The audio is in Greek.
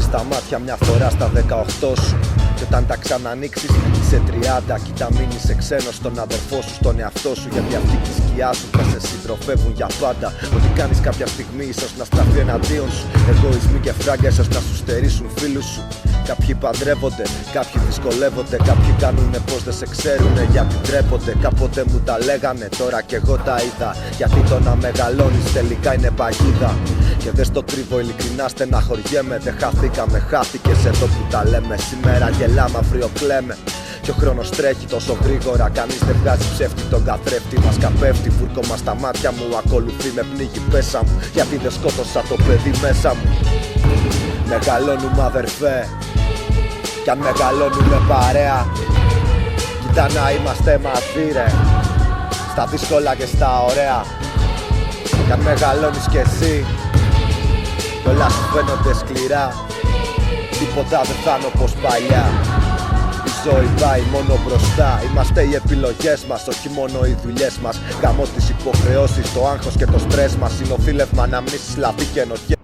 στα μάτια μια φορά στα 18 σου. Και όταν τα ξανανοίξεις είσαι 30. Κοίτα μείνεις ξένος στον αδερφό σου, στον εαυτό σου. Γιατί αυτή τη σκιά σου θα σε συντροφεύουν για πάντα. Ό,τι κάνεις κάποια στιγμή ίσως να στραφεί εναντίον σου. Εγωισμοί και φράγκα ίσως να σου στερήσουν φίλους σου. Κάποιοι παντρεύονται, κάποιοι δυσκολεύονται. Κάποιοι κάνουνε πως δεν σε ξέρουνε γιατί ντρέπονται. Κάποτε μου τα λέγανε, τώρα κι εγώ τα είδα. Γιατί το να μεγαλώνεις τελικά είναι παγίδα. Και δεν στο κρύβω, ειλικρινά στεναχωριέμαι. Δεν χαθήκαμε, χάθηκες εδώ που τα λέμε. Σήμερα γελάμε, αύριο κλαίμε. Και ο χρόνος τρέχει τόσο γρήγορα. Κανείς δεν βγάζει ψεύτη τον καθρέφτη. Μας καπέφτει, βούρκωμα στα μάτια μου. Ακολουθεί με πνίγει πέσα μου. Γιατί δεν σκότωσα το παιδί μέσα μου. Μεγαλώνουμε αδερφέ. Κι αν μεγαλώνουμε παρέα, κοίτα να είμαστε μαζί ρε. Στα δύσκολα και στα ωραία. Κι αν μεγαλώνεις κι εσύ, κι όλα σου φαίνονται σκληρά. Τίποτα δεν θα είναι όπως παλιά. Η ζωή πάει μόνο μπροστά. Είμαστε οι επιλογές μας, όχι μόνο οι δουλειές μας. Γαμώ τις υποχρεώσεις, το άγχος και το στρες μας. Είναι οφείλευμα αναμνήσεις, λαθή και ενοχές.